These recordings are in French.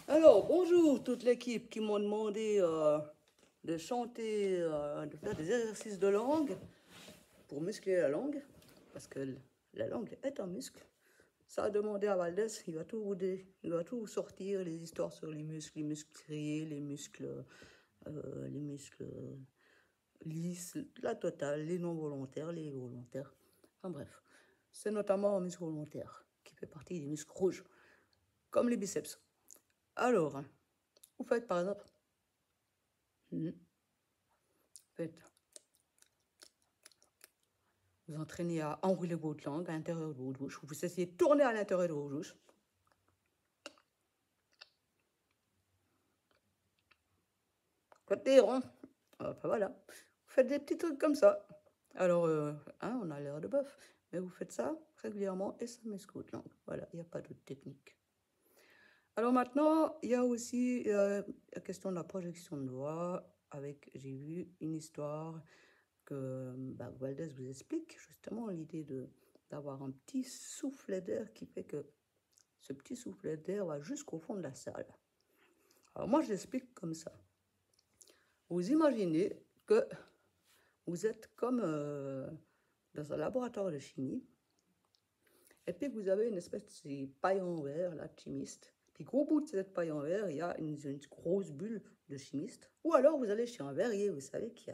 Alors, bonjour toute l'équipe qui m'ont demandé de chanter, de faire des exercices de langue pour muscler la langue, parce que la langue est un muscle. Ça a demandé à Valdez, il va tout vous sortir, les histoires sur les muscles striés, les muscles lisses, la totale, les non volontaires, les volontaires. Enfin bref, c'est notamment un muscle volontaire qui fait partie des muscles rouges, comme les biceps. Alors, vous faites par exemple, faites, vous entraînez à enrouler votre langue à l'intérieur de votre bouche. Vous essayez de tourner à l'intérieur de votre bouche. Côté rond. Enfin, voilà. Vous faites des petits trucs comme ça. Alors, on a l'air de bof, mais vous faites ça régulièrement et ça muscle votre langue. Voilà, il n'y a pas d'autre technique. Alors maintenant, il y a aussi la question de la projection de voix. J'ai vu une histoire que Valdez vous explique, justement l'idée d'avoir un petit soufflet d'air qui fait que ce petit soufflet d'air va jusqu'au fond de la salle. Alors moi, je l'explique comme ça. Vous imaginez que vous êtes comme dans un laboratoire de chimie, et puis vous avez une espèce de paille en verre, là, chimiste. Puis au bout de cette paille en verre, il y a une grosse bulle de chimiste. Ou alors vous allez chez un verrier, vous savez, qui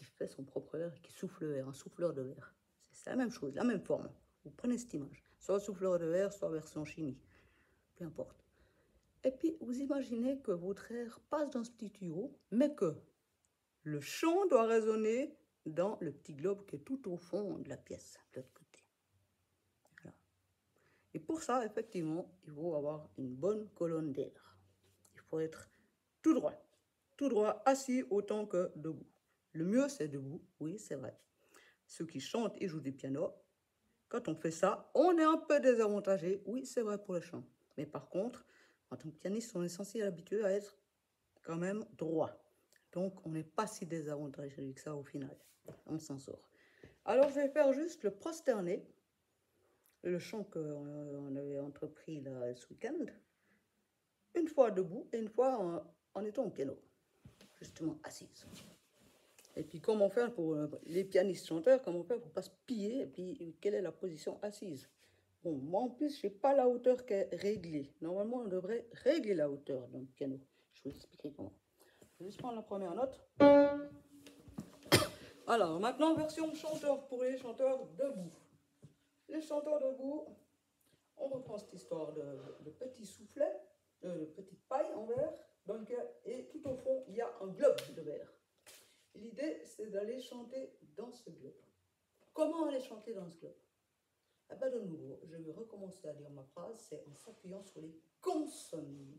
fait son propre verre, qui souffle le verre, un souffleur de verre. C'est la même chose, la même forme. Vous prenez cette image, soit souffleur de verre, soit version chimie, peu importe. Et puis vous imaginez que votre air passe dans ce petit tuyau, mais que le chant doit résonner dans le petit globe qui est tout au fond de la pièce, de l'autre côté. Voilà. Et pour ça, effectivement, il faut avoir une bonne colonne d'air. Il faut être tout droit, assis autant que debout. Le mieux, c'est debout, oui, c'est vrai. Ceux qui chantent et jouent du piano, quand on fait ça, on est un peu désavantagé, oui, c'est vrai pour le chant. Mais par contre, en tant que pianiste, on est censé habitué à être quand même droit. Donc, on n'est pas si désavantagé que ça au final. On s'en sort. Alors, je vais faire juste le prosterné, le chant qu'on avait entrepris là, ce week-end, une fois debout et une fois en étant au piano, justement assise. Et puis, comment faire pour les pianistes chanteurs, comment faire pour ne pas se piller, et puis quelle est la position assise? Bon, moi en plus, je n'ai pas la hauteur qui est réglée. Normalement, on devrait régler la hauteur dans le piano. Je vais vous expliquer comment. Je vais juste prendre la première note. Alors, maintenant, version chanteur pour les chanteurs debout. Les chanteurs debout, on reprend cette histoire de petit soufflet, de petite paille en verre, et tout au fond, il y a un globe de verre. L'idée, c'est d'aller chanter dans ce globe. Comment aller chanter dans ce globe? Ah ben de nouveau, je vais recommencer à dire ma phrase, c'est en s'appuyant sur les consonnes.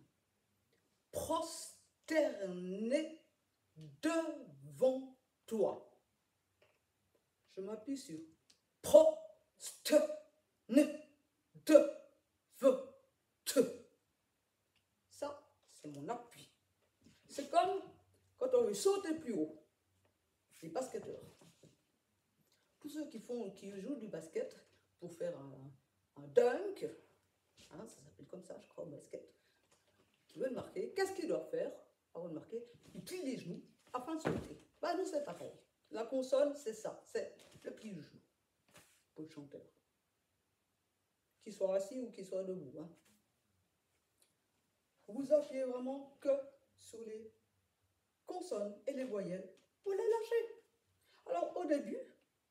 Prosterné devant toi. Je m'appuie sur prosterné devant toi. Ça, c'est mon appui. C'est comme quand on veut sauter plus haut. Les basketteurs. Tous ceux qui jouent du basket pour faire un dunk, hein, ça s'appelle comme ça, je crois, au basket, qui veulent marquer, qu'est-ce qu'ils doivent faire avant de marquer? Ils plient les genoux afin de sauter. Ben, nous, c'est pareil. La consonne, c'est ça, c'est le pli du genou pour le chanteur. Qu'il soit assis ou qu'il soit debout. Hein. Vous appuyez vraiment que sur les consonnes et les voyelles pour les lâcher. Alors, au début,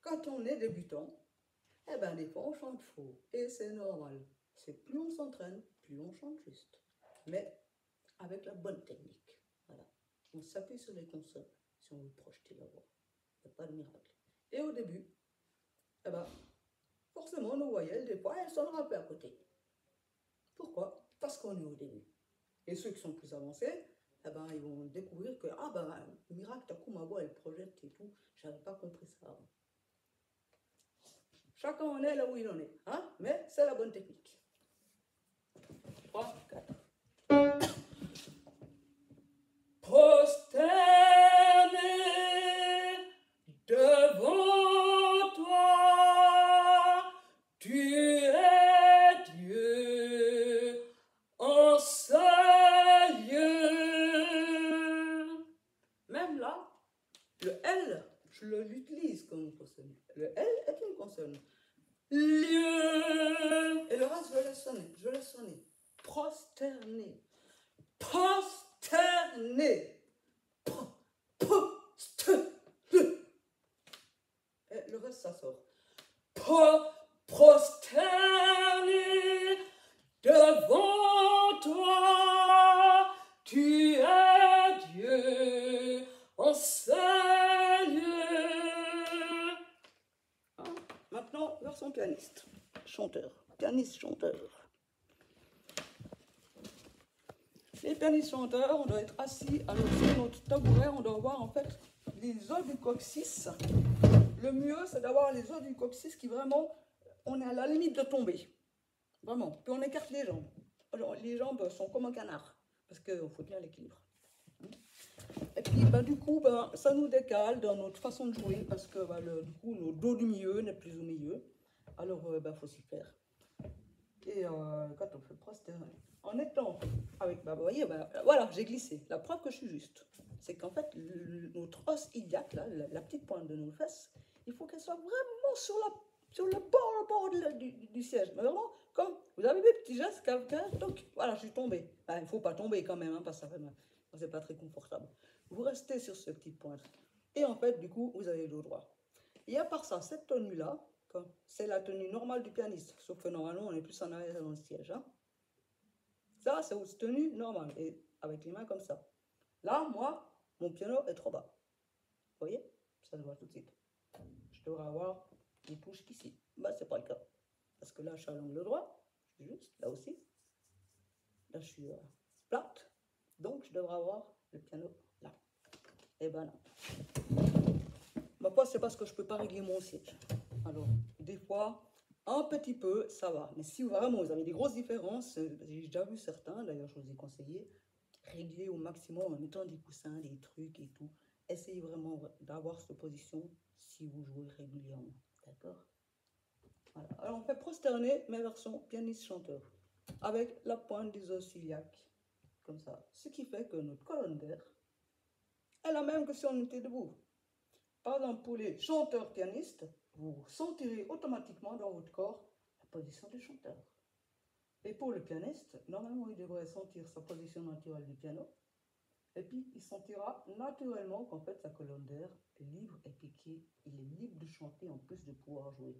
quand on est débutant, eh ben, des fois, on chante faux. Et c'est normal. C'est plus on s'entraîne, plus on chante juste. Mais avec la bonne technique. Voilà. On s'appuie sur les consonnes si on veut projeter la voix. Il n'y a pas de miracle. Et au début, eh ben, forcément, nos voyelles, des fois, elles sonnent un peu à côté. Pourquoi? Parce qu'on est au début. Et ceux qui sont plus avancés, eh ben, ils vont découvrir que, miracle, d'un coup, ma voix, elle projette et tout. J'avais pas compris ça avant. Chacun en est là où il en est. Hein? Mais c'est la bonne technique. 3, 4. Prosterné devant toi, tu es Dieu en seul. consonne. Le L est une consonne. Lieu. Et le reste, je laisse sonner. Je laisse sonner. Prosterné. Prosterné. Prosterné. Et le reste, ça sort. Prosterné devant toi, tu es Dieu, enseigne. Hein? Maintenant, version pianiste, chanteur, pianiste-chanteur. Les pianistes chanteurs, on doit être assis sur notre tabouret, on doit avoir en fait les os du coccyx. Le mieux, c'est d'avoir les os du coccyx qui vraiment, on est à la limite de tomber. Vraiment. Puis on écarte les jambes. Alors, les jambes sont comme un canard, parce qu'il faut bien l'équilibre. Et puis, du coup, ça nous décale dans notre façon de jouer, parce que du coup, le dos du milieu n'est plus au milieu. Alors, faut s'y faire. Et quand on fait prosterné, en étant avec, vous voyez, voilà, j'ai glissé. La preuve que je suis juste, c'est qu'en fait, notre os iliaque, là, la petite pointe de nos fesses, il faut qu'elle soit vraiment sur le bord du siège. Mais vraiment, comme vous avez des petits gestes, donc voilà, je suis tombée. Il ne faut pas tomber quand même, parce que c'est pas très confortable. Vous restez sur ce petit point. Et en fait, du coup, vous avez le dos droit. Et à part ça, cette tenue-là, c'est la tenue normale du pianiste, sauf que normalement, on est plus en arrière dans le siège. Hein. Ça, c'est une tenue normale, et avec les mains comme ça. Là, moi, mon piano est trop bas. Vous voyez? Ça se voit tout de suite. Je devrais avoir des touches qu'ici. C'est pas le cas. Parce que là, je suis à l'angle droit. Je suis juste, là aussi. Là, je suis plate. Donc, je devrais avoir le piano là. Et non. C'est parce que je ne peux pas régler mon siège. Alors, des fois, un petit peu, ça va. Mais si vraiment vous avez des grosses différences, j'ai déjà vu certains, d'ailleurs, je vous ai conseillé, régler au maximum en mettant des coussins, des trucs et tout. Essayez vraiment d'avoir cette position si vous jouez régulièrement. D'accord? Voilà. Alors, on fait prosterner, mais version pianiste-chanteur, avec la pointe des os iliaques, comme ça. Ce qui fait que notre colonne d'air est la même que si on était debout. Par exemple, pour les chanteurs-pianistes, vous sentirez automatiquement dans votre corps la position du chanteur. Et pour le pianiste, normalement, il devrait sentir sa position naturelle du piano. Et puis, il sentira naturellement qu'en fait, sa colonne d'air est libre et piquée. Il est libre de chanter en plus de pouvoir jouer.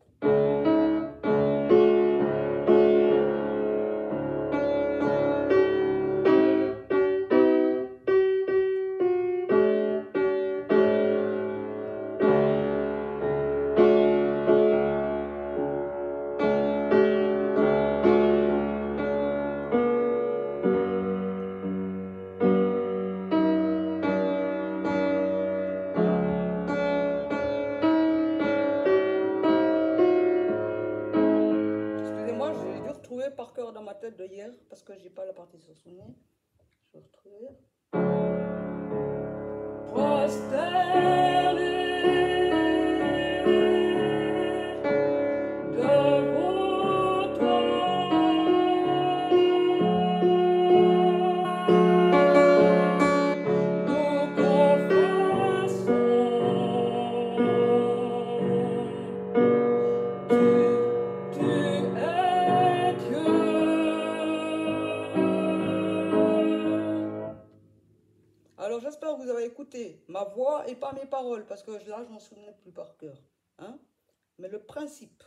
Par cœur dans ma tête de hier parce que j'ai pas la partition souvenir. Je vais retrouver. Prosterné devant toi, nous confessons, tu es Dieu. Alors j'espère que vous avez écouté ma voix et pas mes paroles, parce que là je m'en souvenais plus par cœur. Hein? Mais le principe,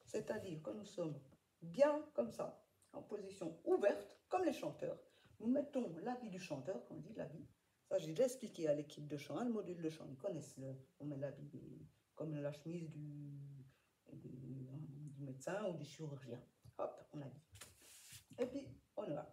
c'est-à-dire que nous sommes bien comme ça, en position ouverte, comme les chanteurs, nous mettons l'habit du chanteur, quand on dit l'habit. Ça j'ai déjà expliqué à l'équipe de chant, le module de chant, ils connaissent on met l'habit comme la chemise du médecin ou du chirurgien. Hop, on habille. Et puis on y va.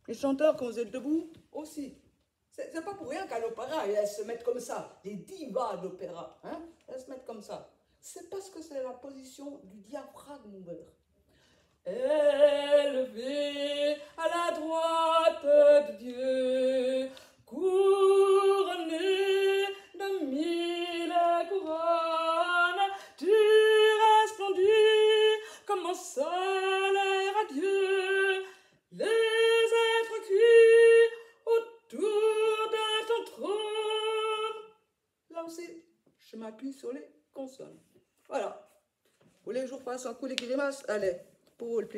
Les chanteurs, quand vous êtes debout, aussi. C'est pas pour rien qu'à l'opéra, elles se mettent comme ça. Les divas d'opéra, hein, elles se mettent comme ça. C'est parce que c'est la position du diaphragme ouvert. Élevé à la droite de Dieu, couronné de 1000 couronnes, tu resplendis comme un soleil radieux. Les êtres cuits autour de ton trône. Là aussi, je m'appuie sur les consonnes. Voilà. Vous voulez que je vous fasse un coup de grimace? Allez, pour le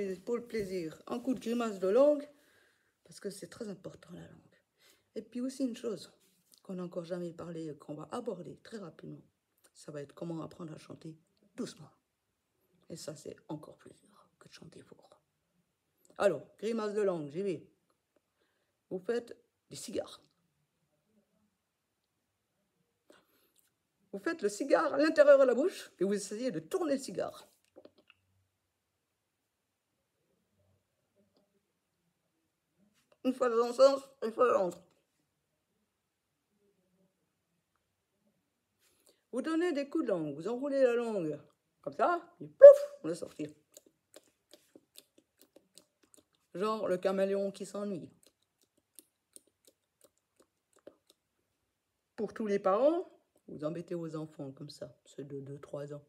plaisir, un coup de grimace de langue, parce que c'est très important la langue. Et puis aussi une chose qu'on n'a encore jamais parlé, qu'on va aborder très rapidement, ça va être comment apprendre à chanter doucement. Et ça, c'est encore plus dur que de chanter fort. Alors, grimace de langue, j'y vais. Vous faites des cigares. Vous faites le cigare à l'intérieur de la bouche et vous essayez de tourner le cigare. Une fois dans un sens, une fois dans l'autre. Vous donnez des coups de langue, vous enroulez la langue comme ça, et plouf, on la sortir. Genre le caméléon qui s'ennuie. Pour tous les parents, vous embêtez vos enfants comme ça, ceux de 2-3 ans.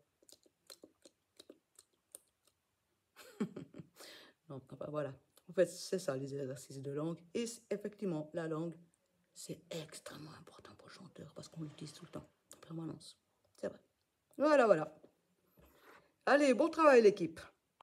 Donc, enfin, voilà. En fait, c'est ça les exercices de langue. Et effectivement, la langue, c'est extrêmement important pour le chanteur parce qu'on l'utilise tout le temps, en permanence. C'est vrai. Voilà, voilà. Allez, bon travail l'équipe.